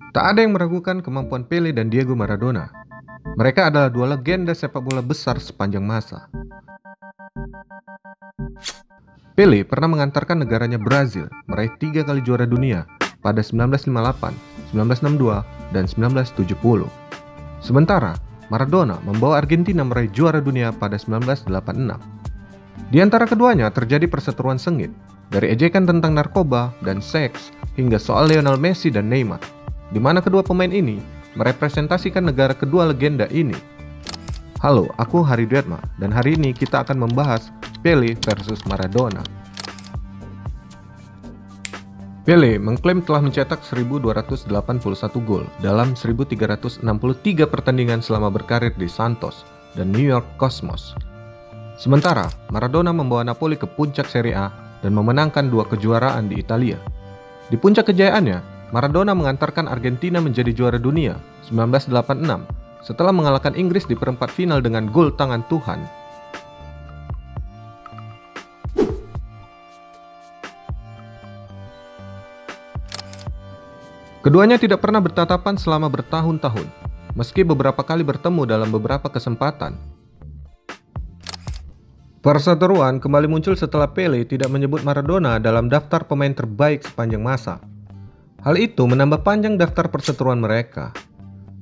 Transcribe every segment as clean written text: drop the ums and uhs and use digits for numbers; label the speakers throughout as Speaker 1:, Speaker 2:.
Speaker 1: Tak ada yang meragukan kemampuan Pele dan Diego Maradona. Mereka adalah dua legenda sepak bola besar sepanjang masa. Pele pernah mengantarkan negaranya Brazil meraih 3 kali juara dunia pada 1958, 1962, dan 1970. Sementara Maradona membawa Argentina meraih juara dunia pada 1986. Di antara keduanya terjadi perseteruan sengit, dari ejekan tentang narkoba dan seks hingga soal Lionel Messi dan Neymar, di mana kedua pemain ini merepresentasikan negara kedua legenda ini. Halo, aku Hari Duyatma, dan hari ini kita akan membahas Pele versus Maradona. Pele mengklaim telah mencetak 1281 gol dalam 1363 pertandingan selama berkarir di Santos dan New York Cosmos. Sementara Maradona membawa Napoli ke puncak Serie A dan memenangkan 2 kejuaraan di Italia. Di puncak kejayaannya, Maradona mengantarkan Argentina menjadi juara dunia 1986 setelah mengalahkan Inggris di perempat final dengan gol tangan Tuhan. Keduanya tidak pernah bertatapan selama bertahun-tahun, meski beberapa kali bertemu dalam beberapa kesempatan. Perseteruan kembali muncul setelah Pele tidak menyebut Maradona dalam daftar pemain terbaik sepanjang masa. Hal itu menambah panjang daftar perseteruan mereka.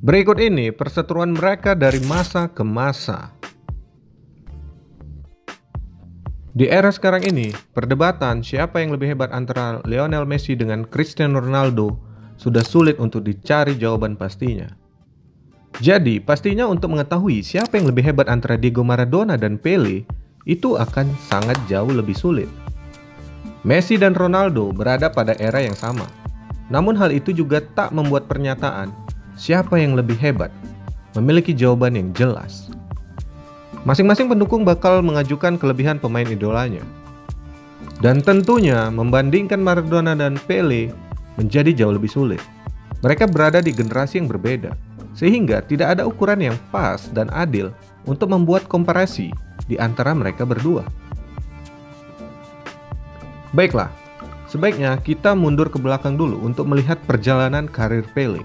Speaker 1: Berikut ini perseteruan mereka dari masa ke masa. Di era sekarang ini, perdebatan siapa yang lebih hebat antara Lionel Messi dengan Cristiano Ronaldo sudah sulit untuk dicari jawaban pastinya. Jadi, pastinya untuk mengetahui siapa yang lebih hebat antara Diego Maradona dan Pele, itu akan sangat jauh lebih sulit. Messi dan Ronaldo berada pada era yang sama. Namun hal itu juga tak membuat pernyataan siapa yang lebih hebat memiliki jawaban yang jelas. Masing-masing pendukung bakal mengajukan kelebihan pemain idolanya. Dan tentunya membandingkan Maradona dan Pele menjadi jauh lebih sulit. Mereka berada di generasi yang berbeda, sehingga tidak ada ukuran yang pas dan adil untuk membuat komparasi di antara mereka berdua. Baiklah, sebaiknya kita mundur ke belakang dulu untuk melihat perjalanan karir Pele.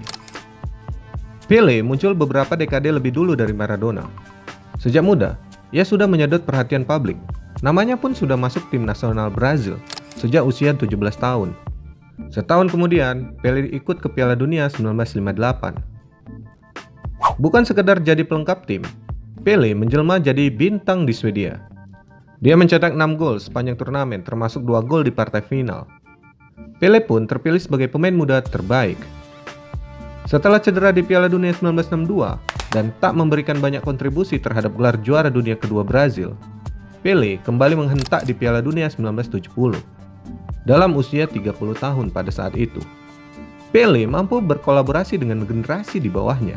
Speaker 1: Pele muncul beberapa dekade lebih dulu dari Maradona. Sejak muda, ia sudah menyedot perhatian publik. Namanya pun sudah masuk tim nasional Brazil sejak usia 17 tahun. Setahun kemudian, Pele ikut ke Piala Dunia 1958. Bukan sekedar jadi pelengkap tim, Pele menjelma jadi bintang di Swedia. Dia mencetak 6 gol sepanjang turnamen, termasuk 2 gol di partai final. Pele pun terpilih sebagai pemain muda terbaik. Setelah cedera di Piala Dunia 1962 dan tak memberikan banyak kontribusi terhadap gelar juara dunia kedua Brazil, Pele kembali menghentak di Piala Dunia 1970. Dalam usia 30 tahun pada saat itu, Pele mampu berkolaborasi dengan generasi di bawahnya.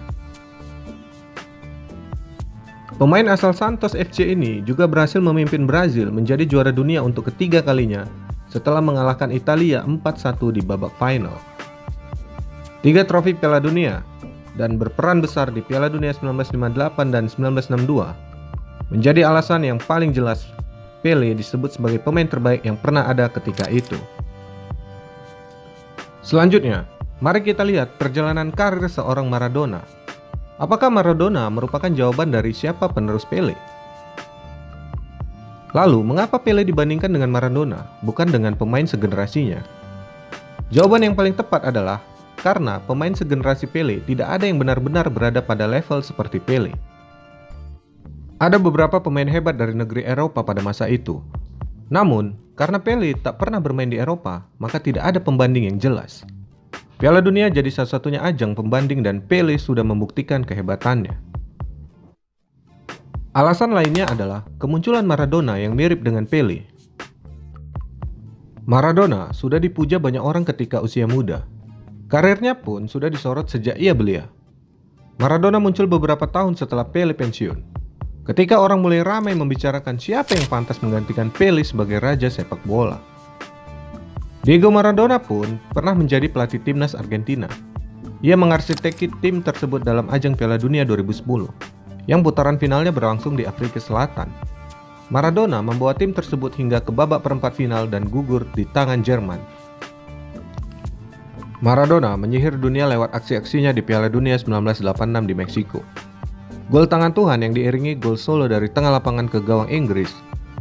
Speaker 1: Pemain asal Santos FC ini juga berhasil memimpin Brazil menjadi juara dunia untuk ketiga kalinya setelah mengalahkan Italia 4-1 di babak final. 3 trofi Piala Dunia dan berperan besar di Piala Dunia 1958 dan 1962 menjadi alasan yang paling jelas Pele disebut sebagai pemain terbaik yang pernah ada ketika itu. Selanjutnya, mari kita lihat perjalanan karir seorang Maradona. Apakah Maradona merupakan jawaban dari siapa penerus Pele? Lalu, mengapa Pele dibandingkan dengan Maradona, bukan dengan pemain segenerasinya? Jawaban yang paling tepat adalah karena pemain segenerasi Pele tidak ada yang benar-benar berada pada level seperti Pele. Ada beberapa pemain hebat dari negeri Eropa pada masa itu. Namun, karena Pele tak pernah bermain di Eropa, maka tidak ada pembanding yang jelas. Piala Dunia jadi satu-satunya ajang pembanding dan Pele sudah membuktikan kehebatannya. Alasan lainnya adalah kemunculan Maradona yang mirip dengan Pele. Maradona sudah dipuja banyak orang ketika usia muda. Karirnya pun sudah disorot sejak ia belia. Maradona muncul beberapa tahun setelah Pele pensiun. Ketika orang mulai ramai membicarakan siapa yang pantas menggantikan Pele sebagai raja sepak bola. Diego Maradona pun pernah menjadi pelatih timnas Argentina. Ia mengarsiteki tim tersebut dalam ajang Piala Dunia 2010, yang putaran finalnya berlangsung di Afrika Selatan. Maradona membawa tim tersebut hingga ke babak perempat final dan gugur di tangan Jerman. Maradona menyihir dunia lewat aksi-aksinya di Piala Dunia 1986 di Meksiko. Gol tangan Tuhan yang diiringi gol solo dari tengah lapangan ke gawang Inggris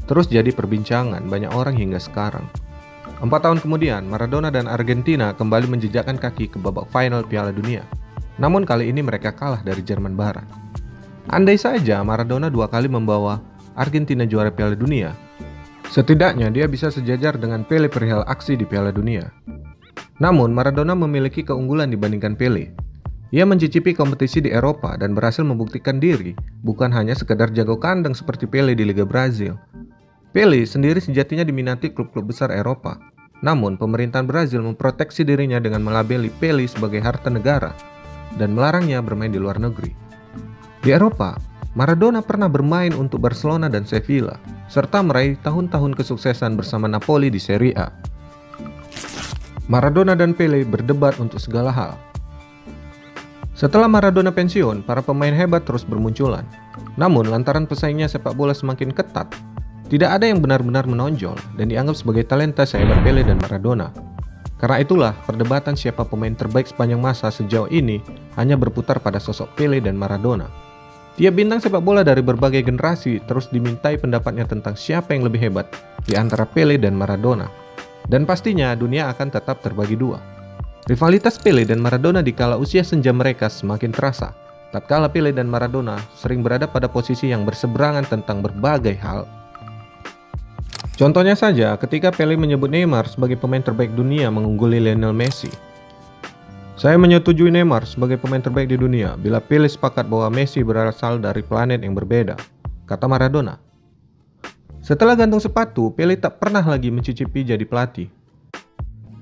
Speaker 1: terus jadi perbincangan banyak orang hingga sekarang. 4 tahun kemudian, Maradona dan Argentina kembali menjejakkan kaki ke babak final Piala Dunia. Namun kali ini mereka kalah dari Jerman Barat. Andai saja Maradona 2 kali membawa Argentina juara Piala Dunia, setidaknya dia bisa sejajar dengan Pele perihal aksi di Piala Dunia. Namun, Maradona memiliki keunggulan dibandingkan Pele. Ia mencicipi kompetisi di Eropa dan berhasil membuktikan diri, bukan hanya sekedar jago kandang seperti Pele di Liga Brazil. Pele sendiri sejatinya diminati klub-klub besar Eropa. Namun, pemerintahan Brazil memproteksi dirinya dengan melabeli Pele sebagai harta negara dan melarangnya bermain di luar negeri. Di Eropa, Maradona pernah bermain untuk Barcelona dan Sevilla, serta meraih tahun-tahun kesuksesan bersama Napoli di Serie A. Maradona dan Pele berdebat untuk segala hal. Setelah Maradona pensiun, para pemain hebat terus bermunculan. Namun, lantaran pesaingnya sepak bola semakin ketat, tidak ada yang benar-benar menonjol dan dianggap sebagai talenta sehebat Pele dan Maradona. Karena itulah, perdebatan siapa pemain terbaik sepanjang masa sejauh ini hanya berputar pada sosok Pele dan Maradona. Tiap bintang sepak bola dari berbagai generasi terus dimintai pendapatnya tentang siapa yang lebih hebat di antara Pele dan Maradona. Dan pastinya dunia akan tetap terbagi dua. Rivalitas Pele dan Maradona di kala usia senja mereka semakin terasa, tatkala Pele dan Maradona sering berada pada posisi yang berseberangan tentang berbagai hal. Contohnya saja ketika Pele menyebut Neymar sebagai pemain terbaik dunia mengungguli Lionel Messi. Saya menyetujui Neymar sebagai pemain terbaik di dunia bila Pele sepakat bahwa Messi berasal dari planet yang berbeda, kata Maradona. Setelah gantung sepatu, Pele tak pernah lagi mencicipi jadi pelatih.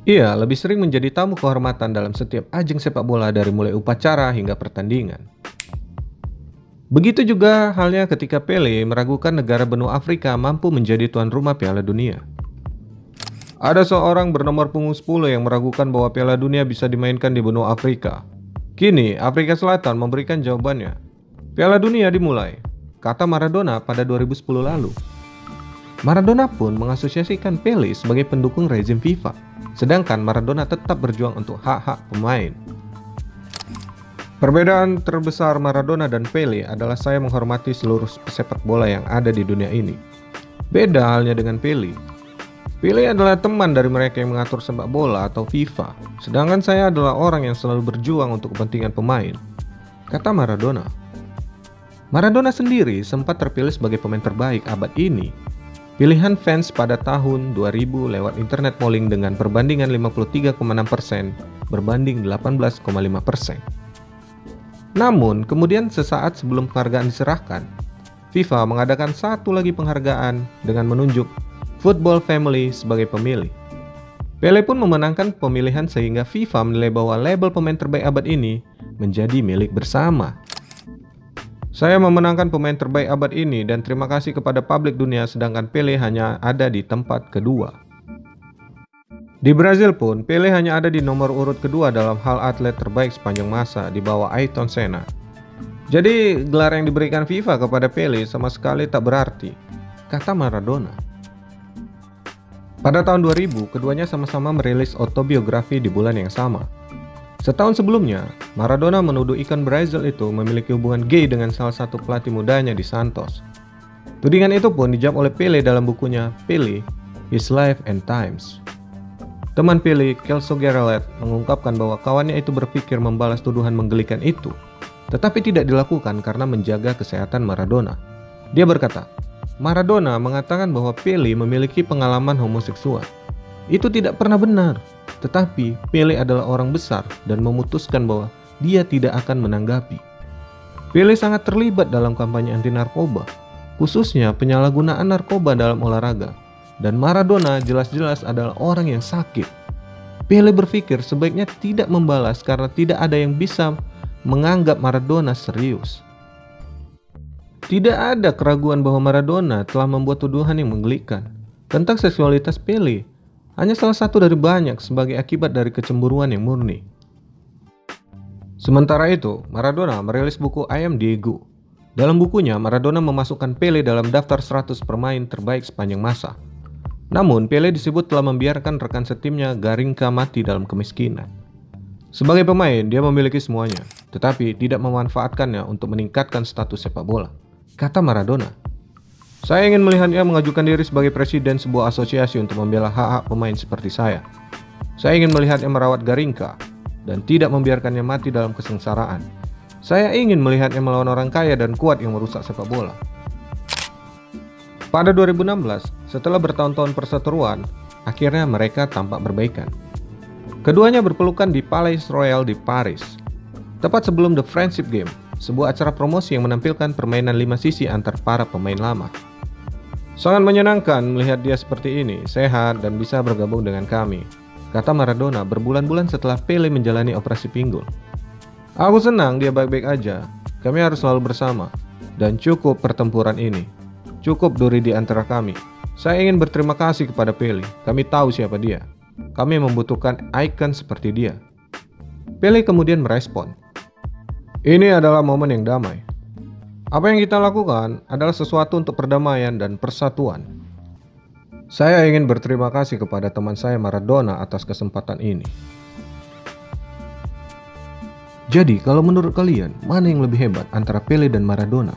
Speaker 1: Ia lebih sering menjadi tamu kehormatan dalam setiap ajang sepak bola dari mulai upacara hingga pertandingan. Begitu juga halnya ketika Pele meragukan negara benua Afrika mampu menjadi tuan rumah Piala Dunia. Ada seorang bernomor punggung 10 yang meragukan bahwa Piala Dunia bisa dimainkan di benua Afrika. Kini, Afrika Selatan memberikan jawabannya. Piala Dunia dimulai, kata Maradona pada 2010 lalu. Maradona pun mengasosiasikan Pele sebagai pendukung rezim FIFA, sedangkan Maradona tetap berjuang untuk hak-hak pemain. Perbedaan terbesar Maradona dan Pele adalah saya menghormati seluruh pesepak bola yang ada di dunia ini. Beda halnya dengan Pele. Pele adalah teman dari mereka yang mengatur sepak bola atau FIFA, sedangkan saya adalah orang yang selalu berjuang untuk kepentingan pemain, kata Maradona. Maradona sendiri sempat terpilih sebagai pemain terbaik abad ini. Pilihan fans pada tahun 2000 lewat internet polling dengan perbandingan 53,6% berbanding 18,5%. Namun, kemudian sesaat sebelum penghargaan diserahkan, FIFA mengadakan satu lagi penghargaan dengan menunjuk Football Family sebagai pemilih. Pele pun memenangkan pemilihan sehingga FIFA menilai bahwa label pemain terbaik abad ini menjadi milik bersama. Saya memenangkan pemain terbaik abad ini dan terima kasih kepada publik dunia, sedangkan Pele hanya ada di tempat kedua. Di Brazil pun, Pele hanya ada di nomor urut kedua dalam hal atlet terbaik sepanjang masa di bawah Ayrton Senna. Jadi, gelar yang diberikan FIFA kepada Pele sama sekali tak berarti, kata Maradona. Pada tahun 2000, keduanya sama-sama merilis autobiografi di bulan yang sama. Setahun sebelumnya, Maradona menuduh ikon Brazil itu memiliki hubungan gay dengan salah satu pelatih mudanya di Santos. Tudingan itu pun dijawab oleh Pele dalam bukunya Pele, His Life and Times. Teman Pele, Celso Garellet, mengungkapkan bahwa kawannya itu berpikir membalas tuduhan menggelikan itu, tetapi tidak dilakukan karena menjaga kesehatan Maradona. Dia berkata, Maradona mengatakan bahwa Pele memiliki pengalaman homoseksual. Itu tidak pernah benar. Tetapi Pele adalah orang besar dan memutuskan bahwa dia tidak akan menanggapi. Pele sangat terlibat dalam kampanye anti narkoba, khususnya penyalahgunaan narkoba dalam olahraga. Dan Maradona jelas-jelas adalah orang yang sakit. Pele berpikir sebaiknya tidak membalas karena tidak ada yang bisa menganggap Maradona serius. Tidak ada keraguan bahwa Maradona telah membuat tuduhan yang menggelikan tentang seksualitas Pele. Hanya salah satu dari banyak sebagai akibat dari kecemburuan yang murni. Sementara itu, Maradona merilis buku I Am Diego. Dalam bukunya, Maradona memasukkan Pele dalam daftar 100 pemain terbaik sepanjang masa. Namun, Pele disebut telah membiarkan rekan setimnya Garinca mati dalam kemiskinan. Sebagai pemain, dia memiliki semuanya, tetapi tidak memanfaatkannya untuk meningkatkan status sepak bola, kata Maradona. Saya ingin melihatnya mengajukan diri sebagai presiden sebuah asosiasi untuk membela hak-hak pemain seperti saya. Saya ingin melihatnya merawat Garinca dan tidak membiarkannya mati dalam kesengsaraan. Saya ingin melihatnya melawan orang kaya dan kuat yang merusak sepak bola. Pada 2016, setelah bertahun-tahun perseteruan, akhirnya mereka tampak berbaikan. Keduanya berpelukan di Palais Royal di Paris, tepat sebelum The Friendship Game, sebuah acara promosi yang menampilkan permainan 5 sisi antar para pemain lama. Sangat menyenangkan melihat dia seperti ini, sehat dan bisa bergabung dengan kami, kata Maradona berbulan-bulan setelah Pele menjalani operasi pinggul. Aku senang dia baik-baik aja, kami harus selalu bersama, dan cukup pertempuran ini, cukup duri di antara kami. Saya ingin berterima kasih kepada Pele, kami tahu siapa dia. Kami membutuhkan ikon seperti dia. Pele kemudian merespon, "Ini adalah momen yang damai. Apa yang kita lakukan adalah sesuatu untuk perdamaian dan persatuan. Saya ingin berterima kasih kepada teman saya Maradona atas kesempatan ini." Jadi, kalau menurut kalian, mana yang lebih hebat antara Pele dan Maradona?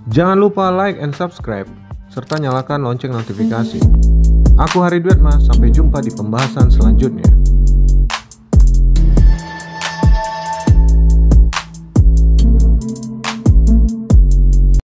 Speaker 1: Jangan lupa like and subscribe, serta nyalakan lonceng notifikasi. Aku Hari Duetma, sampai jumpa di pembahasan selanjutnya.